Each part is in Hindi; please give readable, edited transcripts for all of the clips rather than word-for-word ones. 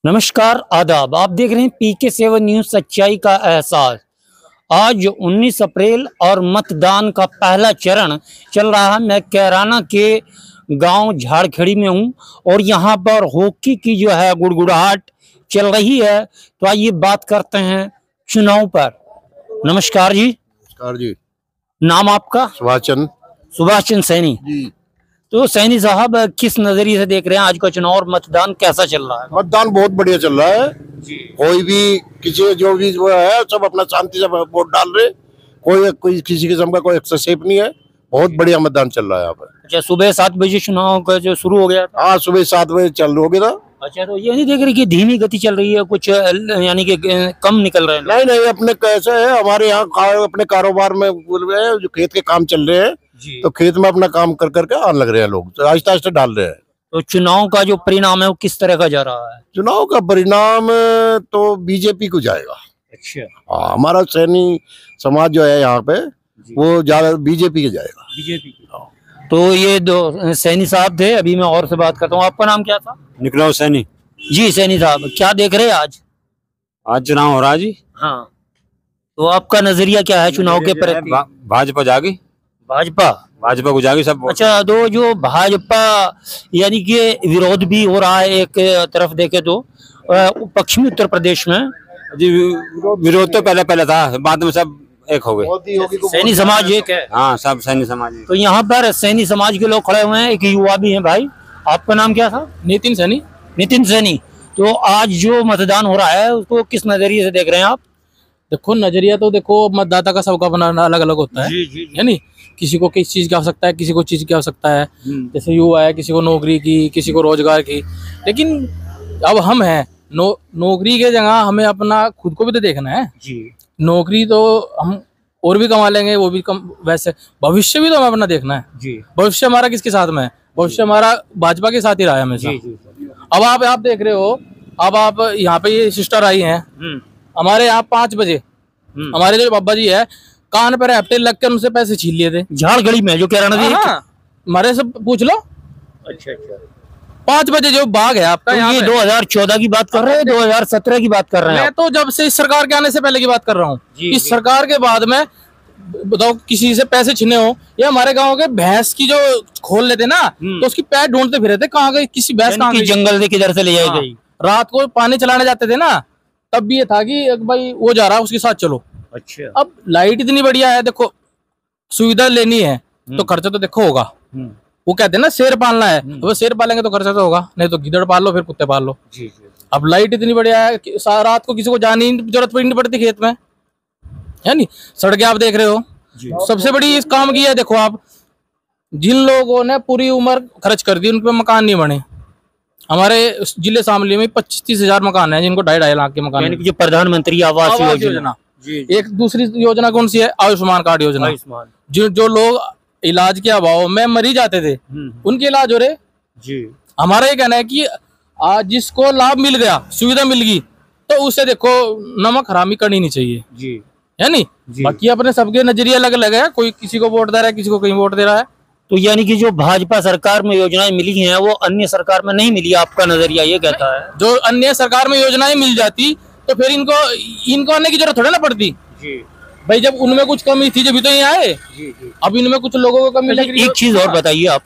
नमस्कार, आदाब। आप देख रहे हैं PK7 न्यूज, सच्चाई का एहसास। आज 19 अप्रैल और मतदान का पहला चरण चल रहा है। मैं कैराना के गांव झाड़खेड़ी में हूं और यहां पर हॉकी की जो है गुड़गुड़ाहट चल रही है। तो आइए बात करते हैं चुनाव पर। नमस्कार जी। नमस्कार जी। नाम आपका? सुभाष चंद्र सैनी जी। तो सैनी साहब, किस नजरिए से देख रहे हैं आज का चुनाव और मतदान कैसा चल रहा है? मतदान बहुत बढ़िया चल रहा है जी। कोई भी किसी जो भी वो है सब अपना शांति से वोट डाल रहे। कोई किसी किस्म का कोई हस्तक्षेप नहीं है। बहुत बढ़िया मतदान चल रहा है यहाँ पर। अच्छा, सुबह 7 बजे चुनाव का जो शुरू हो गया? हाँ, सुबह 7 बजे चल हो गया था। अच्छा, तो ये नहीं देख रही कि धीमी गति चल रही है कुछ, यानी कि कम निकल रहे हैं? नहीं, अपने कैसे है हमारे यहाँ अपने कारोबार में बोल रहे हैं, जो खेत के काम चल रहे हैं तो खेत में अपना काम कर करके आने लग रहे हैं लोग, तो आहिस्ता आहिस्ता डाल रहे हैं। तो चुनाव का जो परिणाम है वो किस तरह का जा रहा है? चुनाव का परिणाम तो बीजेपी को जाएगा। अच्छा। हमारा सैनी समाज जो है यहाँ पे वो ज्यादा बीजेपी के जाएगा। बीजेपी की। तो ये दो सैनी साहब थे, अभी मैं और से बात करता हूँ। आपका नाम क्या था? निकलाओ सैनी जी। सैनी साहब, क्या देख रहे हैं आज चुनाव हो रहा है जी। हाँ, तो आपका नजरिया क्या है चुनाव के प्रति? भाजपा जागी। भाजपा को जागी सब। अच्छा, तो जो भाजपा यानी कि विरोध भी हो रहा है एक तरफ देखे तो पश्चिमी उत्तर प्रदेश में जी। विरोध तो पहले था, बाद में सब एक हो गए। सैनी समाज एक है। हाँ, सब सैनी समाज। तो यहाँ पर सैनी समाज के लोग खड़े हुए हैं, एक युवा भी हैं। भाई, आपका नाम क्या था? नितिन सैनी। तो आज जो मतदान हो रहा है उसको किस नजरिए से देख रहे हैं आप? देखो, नजरिया तो देखो, मतदाता का सबका अपना अलग अलग होता है। है नहीं, किसी को किस चीज की आवश्यकता है, किसी को चीज की आवश्यकता है। जैसे युवा है, किसी को नौकरी की, किसी को रोजगार की। लेकिन अब हम हैं नौकरी के जगह हमें अपना खुद को भी तो देखना है जी। नौकरी तो हम और भी कमा लेंगे, वो भी कम, वैसे भविष्य भी तो हमें अपना देखना है जी। भविष्य हमारा किसके साथ में है? भविष्य हमारा भाजपा के साथ ही रहा है हमेशा। अब आप देख रहे हो, अब आप यहाँ पे ये सिस्टर आई हैं हमारे यहाँ 5 बजे। हमारे जो बाबा जी है, कान पर हैप्टेल लग कर उनसे पैसे छीन लिए थे झाड़गढ़ी में, जो कैराना दी। हमारे सब पूछ लो। अच्छा। 5 बजे जो बाग है आपका, तो ये 2014 की बात कर रहे हैं, 2017 की बात कर रहे हैं? मैं तो जब से इस सरकार के आने से पहले की बात कर रहा हूँ। इस सरकार के बाद में बताओ, किसी से पैसे छीने हो, या हमारे गांव के भैंस की जो खोल लेते ना, तो उसकी पैर ढूंढते फिरे थे, कहाँ गई किसी भैंस, कहाँ गई, जंगल से किधर से ले जाई गई। रात को पानी चलाने जाते थे ना, तब भी ये था कि भाई वो जा रहा है उसके साथ चलो। अच्छा। अब लाइट इतनी बढ़िया है, देखो सुविधा लेनी है तो खर्चा तो देखो होगा। वो कहते हैं ना, शेर पालना है, तो शेर पालेंगे तो खर्चा तो होगा, नहीं तो गिदड़ पाल लो, फिर कुत्ते पाल लो जी। अब लाइट इतनी बढ़िया है कि रात को किसी को जाने की जरूरत नहीं पड़ती खेत में, है नहीं। सड़कें आप देख रहे हो, सबसे बड़ी इस काम की है। देखो आप, जिन लोगों ने पूरी उम्र खर्च कर दी, उन पे मकान नहीं बने। हमारे जिले शामली में 25-30 हजार मकान है जिनको 2.5 लाख के मकान है। जो प्रधानमंत्री आवास योजना। एक दूसरी योजना कौन सी है? आयुष्मान कार्ड योजना। जो लोग इलाज के अभाव में मरी जाते थे, उनके इलाज हो रहे जी। हमारा ये कहना है कि आज जिसको लाभ मिल गया, सुविधा मिल गई, तो उसे देखो नमक हरामी करनी नहीं चाहिए जी, है नहीं। बाकी अपने सबके नजरिए अलग अलग है, कोई किसी को वोट दे रहा है, किसी को कहीं वोट दे रहा है। तो यानी कि जो भाजपा सरकार में योजनाएं मिली हैं वो अन्य सरकार में नहीं मिली, आपका नजरिया ये कहता है? जो अन्य सरकार में योजनाएं मिल जाती तो फिर इनको आने की जरूरत थोड़ी ना पड़ती जी। भाई, जब उनमें कुछ कमी थी जब तो ये आए जी। अब इनमें कुछ लोगों को कमी लग रही है। एक चीज और बताइए आप,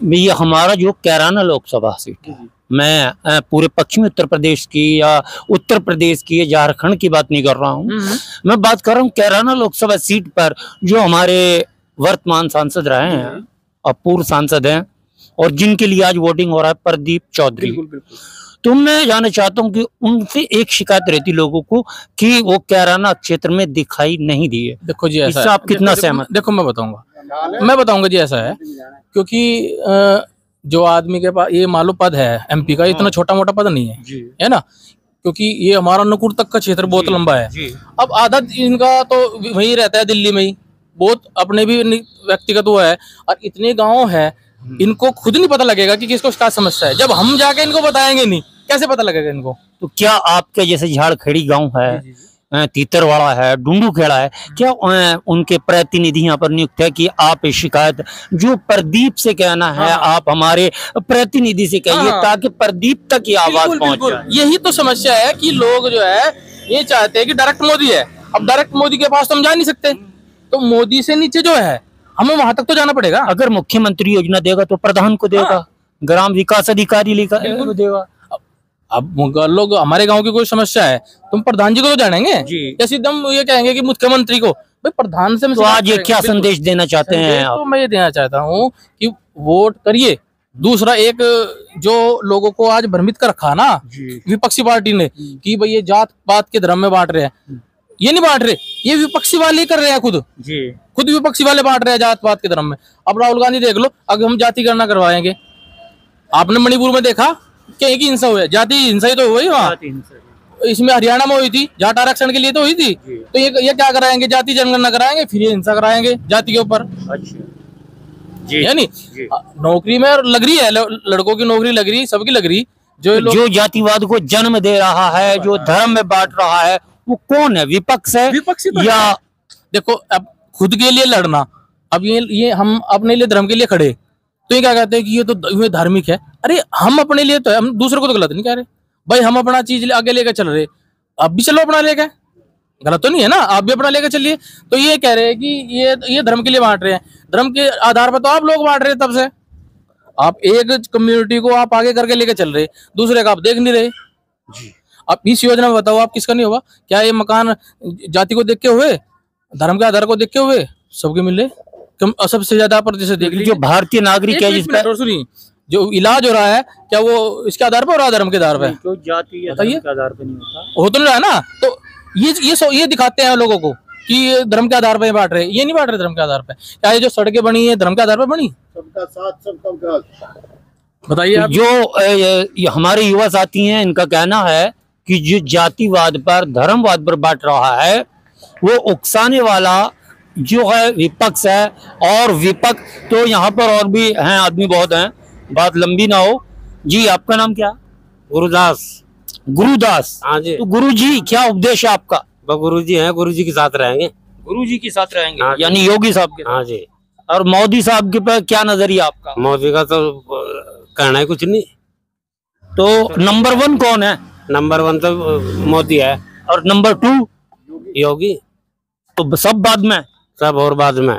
ये हमारा जो कैराना लोकसभा सीट है, मैं पूरे पश्चिमी उत्तर प्रदेश की या उत्तर प्रदेश की या झारखंड की बात नहीं कर रहा हूँ, मैं बात कर रहा हूँ कैराना लोकसभा सीट पर जो हमारे वर्तमान सांसद रहे हैं और पूर्व सांसद हैं और जिनके लिए आज वोटिंग हो रहा है, प्रदीप चौधरी। तो मैं जानना चाहता हूँ कि उनसे एक शिकायत रहती लोगों को कि वो कैराना क्षेत्र में दिखाई नहीं दिए। देखो जी, ऐसा आप कितना सहमत? देखो मैं बताऊंगा जी, ऐसा है क्योंकि जो आदमी के पास ये मालूम पद है MP का, इतना छोटा मोटा पद नहीं है ना, क्योंकि ये हमारा नकुर तक का क्षेत्र बहुत लंबा है। अब आधा इनका तो वही रहता है दिल्ली में ही, बहुत अपने भी व्यक्तिगत वो है, और इतने गाँव है, इनको खुद नहीं पता लगेगा कि किसको क्या समस्या है। जब हम जाके इनको बताएंगे नहीं, कैसे पता लगेगा इनको? तो क्या आपके जैसे झाड़खेड़ी गांव है तीतरवाड़ा है, डुंडूखेड़ा है, क्या उनके प्रतिनिधि यहाँ पर नियुक्त है कि आप शिकायत जो प्रदीप से कहना है आप हमारे प्रतिनिधि से कहिए ताकि प्रदीप तक ये आवाज पहुंच जाए। यही तो समस्या है कि लोग जो है ये चाहते हैं कि डायरेक्ट मोदी है, अब डायरेक्ट मोदी के पास तो हम जा नहीं सकते, तो मोदी से नीचे जो है हमें वहां तक तो जाना पड़ेगा। अगर मुख्यमंत्री योजना देगा तो प्रधान को देगा, ग्राम विकास अधिकारी को देगा। अब लोग हमारे गांव की कोई समस्या है तुम प्रधान जी को तो जानेंगे या सीधे हम ये कहेंगे कि मुख्यमंत्री को? भाई प्रधान से तो आज ये क्या संदेश देना चाहते हैं आप? तो मैं ये देना चाहता हूँ कि वोट करिए। दूसरा एक जो लोगों को आज भ्रमित कर रखा ना विपक्षी पार्टी ने कि भाई ये जात पात के धर्म में बांट रहे हैं, ये नहीं बांट रहे, ये विपक्षी वाले कर रहे हैं, खुद विपक्षी वाले बांट रहे हैं जात पात के धर्म में। अब राहुल गांधी देख लो, अगर हम जाति गणना करवाएंगे, आपने मणिपुर में देखा क्या एक हिंसा हुआ, जाति हिंसा ही तो हुई वहाँ, इसमें हरियाणा में हुई थी, जाट आरक्षण के लिए तो हुई थी। तो ये क्या कराएंगे, जाति जनगणना कराएंगे, फिर ये हिंसा कराएंगे जाति के ऊपर। यानी नौकरी में लग रही है, लड़कों की नौकरी लग रही, सबकी लग रही। जो जातिवाद को जन्म दे रहा है, जो धर्म में बांट रहा है, वो कौन है? विपक्ष है विपक्षी तो या देखो अब खुद के लिए लड़ना, अब ये हम अपने लिए धर्म के लिए खड़े, तो ये क्या कहते हैं कि ये तो धार्मिक है। अरे हम अपने लिए तो है, हम दूसरे को तो गलत नहीं कह रहे भाई, हम अपना चीज आगे लेकर चल रहे, अब भी चलो अपना लेकर, गलत तो नहीं है ना, आप भी अपना लेकर चलिए। तो ये कह रहे हैं कि ये धर्म के लिए बांट रहे हैं, धर्म के आधार पर तो आप लोग बांट रहे हैं, तब से आप एक कम्युनिटी को आप आगे करके लेकर चल रहे, दूसरे का आप देख नहीं रहे। अब इस योजना में बताओ आप किसका नहीं होगा? क्या ये मकान जाति को देख के हुए, धर्म के आधार को देख के हुए, सबके मिले सबसे ज्यादा प्रतिशत देख लीजिए। जो भारतीय नागरिक है जिस पर सुनिए जो इलाज हो रहा है, क्या वो इसके आधार पर हो रहा है, धर्म के आधार पर? जो जाति या धर्म के आधार पर नहीं होता, हो तो नहीं रहा है ना। तो ये दिखाते हैं लोगों को कि धर्म के आधार पर बांट रहे, ये नहीं बांट रहे धर्म के आधार पर। क्या ये जो सड़कें बनी है धर्म के आधार पर बनी? सबका साथ सबका विकास। बताइए आप। जो हमारे युवा साथी हैं, इनका कहना है कि जो जातिवाद पर, धर्मवाद पर बांट रहा है, वो उकसाने वाला जो है विपक्ष है। और विपक्ष तो यहाँ पर और भी हैं, आदमी बहुत हैं, बात लंबी ना हो। जी आपका नाम क्या? गुरुदास। गुरुदास। हाँ जी। तो गुरु जी क्या उपदेश है आपका? गुरु जी हैं, गुरु जी के साथ रहेंगे। गुरु जी के साथ रहेंगे। हाँ यानी योगी साहब के? हाँ जी। और मोदी साहब के पर क्या नजरिया आपका? मोदी का तो कहना है कुछ नहीं। तो नंबर 1 कौन है? नंबर 1 तो मोदी है। और नंबर 2? योगी। तो सब बाद में? सब और बाद में।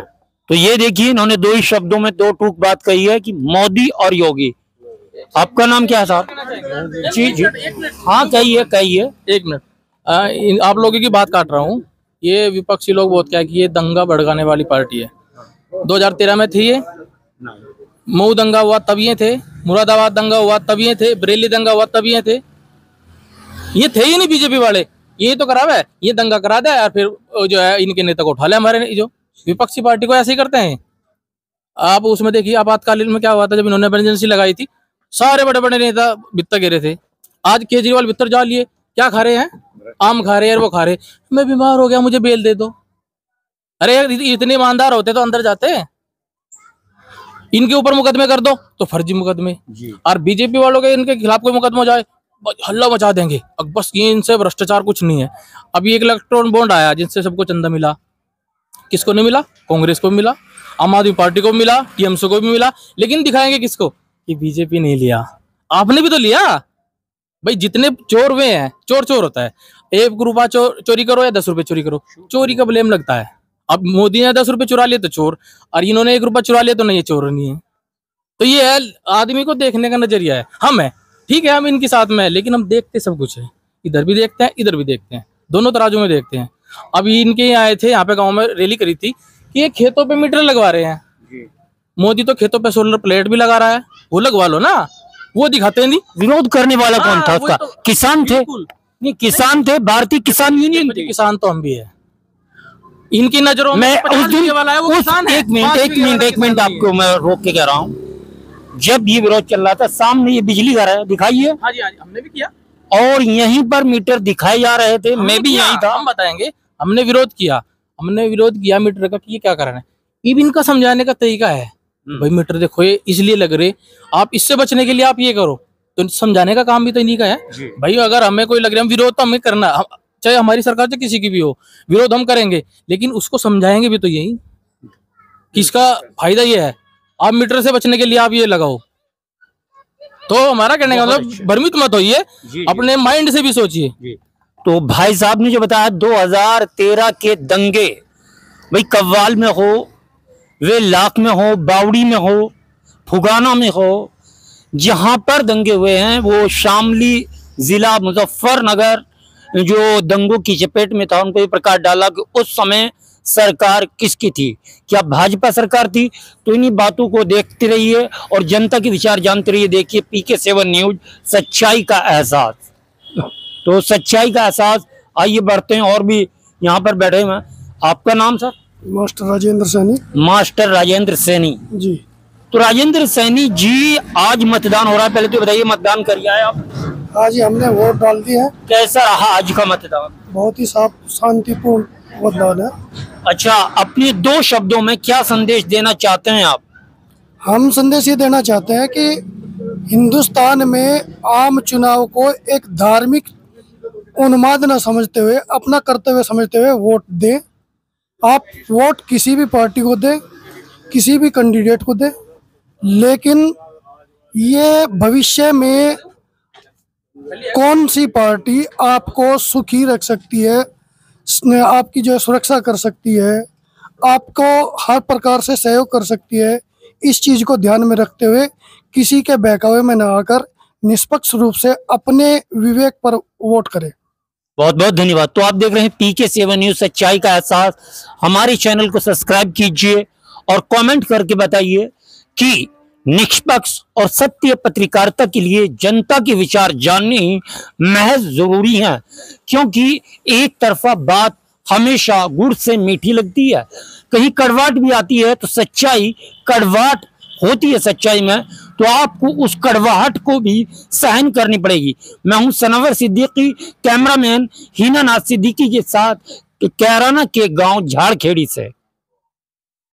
तो ये देखिए, इन्होंने 2 ही शब्दों में 2 टूक बात कही है कि मोदी और योगी। आपका नाम क्या है साहब? जी जी हाँ कहिए कहिए। 1 मिनट, आप लोगों की बात काट रहा हूँ। ये विपक्षी लोग बहुत क्या है कि ये दंगा भड़काने वाली पार्टी है। 2013 में थी ये, मऊ दंगा हुआ तब ये थे, मुरादाबाद दंगा हुआ तब ये थे, बरेली दंगा हुआ तब ये थे। ये थे ही नहीं बीजेपी वाले, ये तो करा है, ये दंगा करा दिया और फिर जो है इनके नेता को उठा लिया। हमारे जो विपक्षी पार्टी को ऐसे ही करते हैं। आप उसमें देखिए आपातकालीन में क्या हुआ था, जब इन्होंने इमरजेंसी लगाई थी, सारे बड़े बड़े नेता बित्तर गिरे थे। आज केजरीवाल बित्तर जा लिए, क्या खा रहे हैं? आम खा रहे हैं, वो खा रहे, मैं बीमार हो गया मुझे बेल दे दो। अरे यार इतने ईमानदार होते तो अंदर जाते। इनके ऊपर मुकदमे कर दो तो फर्जी मुकदमे, और बीजेपी वालों के इनके खिलाफ कोई मुकदमा हो जाए हल्ला मचा देंगे। अब बस ये इनसे भ्रष्टाचार कुछ नहीं है। अभी एक इलेक्ट्रॉन बॉन्ड आया जिनसे सबको चंदा मिला, किसको नहीं मिला? कांग्रेस को मिला, आम आदमी पार्टी को मिला, टीएमसी को भी मिला, लेकिन दिखाएंगे किसको कि बीजेपी नहीं लिया। आपने भी तो लिया भाई। जितने चोर हुए हैं, चोर चोर होता है, 1 रुपया चोरी करो या 10 रुपए चोरी करो, चोरी का ब्लेम लगता है। अब मोदी ने 10 रुपए चुरा लिए तो चोर, और इन्होंने 1 रुपया चुरा लिया तो नहीं, ये चोर नहीं है। तो ये है आदमी को देखने का नजरिया है। हम है ठीक है, हम इनके साथ में है, लेकिन हम देखते सब कुछ है, इधर भी देखते हैं इधर भी देखते हैं, दोनों तराजू में देखते हैं। अभी इनके यहाँ आए थे, यहाँ पे गांव में रैली करी थी कि ये खेतों पे मीटर लगवा रहे हैं। मोदी तो खेतों पे सोलर प्लेट भी लगा रहा है, वो लगवा लो ना, वो दिखाते नहीं। विरोध करने वाला कौन था उसका? किसान थे? नहीं किसान थे, भारतीय किसान यूनियन थे। किसान तो हम भी है, इनकी नजरों में मैं उस दिन वाला है वो किसान है। 1 मिनट आपको मैं रोक के कह रहा हूँ। जब ये विरोध चल रहा था, सामने ये बिजली घर है, दिखाइए। हाँ जी हमने भी किया, और यहीं पर मीटर दिखाए जा रहे थे, मैं भी यहीं था। हम बताएंगे, हमने विरोध किया मीटर का कि ये क्या कर रहे हैं। ये इनका समझाने का तरीका है, भाई मीटर देखो ये इसलिए लग रहे, आप इससे बचने के लिए आप ये करो, तो समझाने का काम भी तो इन्हीं का है भाई। अगर हमें कोई लग रहा है विरोध तो हमें करना, चाहे हमारी सरकार चाहे किसी की भी हो, विरोध हम करेंगे, लेकिन उसको समझाएंगे भी तो यही कि इसका फायदा ये है, आप मीटर से बचने के लिए आप ये लगाओ। तो हमारा कहने का मतलब भ्रमित मत होइए, अपने माइंड से भी सोचिए। तो भाई साहब ने जो बताया 2013 के दंगे, भाई कव्वाल में हो, वे लाख में हो, बावड़ी में हो, फुगाना में हो, जहां पर दंगे हुए हैं वो शामली जिला मुजफ्फरनगर जो दंगों की चपेट में था, उनको ये प्रकाश डाला कि उस समय सरकार किसकी थी, क्या भाजपा सरकार थी। तो इन्हीं बातों को देखते रहिए और जनता के विचार जानते रहिए। देखिए PK7 न्यूज, सच्चाई का एहसास। तो सच्चाई का एहसास, आइए बढ़ते हैं, और भी यहाँ पर बैठे हैं। आपका नाम sir? Master Rajendra Saini. Master Rajendra Saini ji. तो राजेंद्र सैनी जी, आज मतदान हो रहा है, पहले तो बताइए मतदान करिए आए आप? आज ही हमने वोट डाल दी है। कैसा रहा आज का मतदान? बहुत ही साफ शांतिपूर्ण मतदान है। अच्छा, अपने 2 शब्दों में क्या संदेश देना चाहते हैं आप? हम संदेश ये देना चाहते हैं कि हिंदुस्तान में आम चुनाव को एक धार्मिक उन्माद न समझते हुए, अपना कर्तव्य समझते हुए वोट दें। आप वोट किसी भी पार्टी को दें, किसी भी कैंडिडेट को दें, लेकिन ये भविष्य में कौन सी पार्टी आपको सुखी रख सकती है, आपकी जो है सुरक्षा कर सकती है, आपको हर प्रकार से सहयोग कर सकती है, इस चीज को ध्यान में रखते हुए किसी के बहकावे में न आकर निष्पक्ष रूप से अपने विवेक पर वोट करें। बहुत बहुत धन्यवाद। तो आप देख रहे हैं PK7 न्यूज, सच्चाई का एहसास। हमारे चैनल को सब्सक्राइब कीजिए और कमेंट करके बताइए कि निष्पक्ष और सत्य पत्रकारिता के लिए जनता के विचार जानने ही महज जरूरी है, क्योंकि एक तरफा बात हमेशा गुड़ से मीठी लगती है, कहीं कड़वाहट भी आती है। तो सच्चाई कड़वाहट होती है सच्चाई में, तो आपको उस कड़वाहट को भी सहन करनी पड़ेगी। मैं हूं सनवर सिद्दीकी, कैमरामैन हीना नाथ सिद्दीकी के साथ कैराना के गांव झाड़खेड़ी से।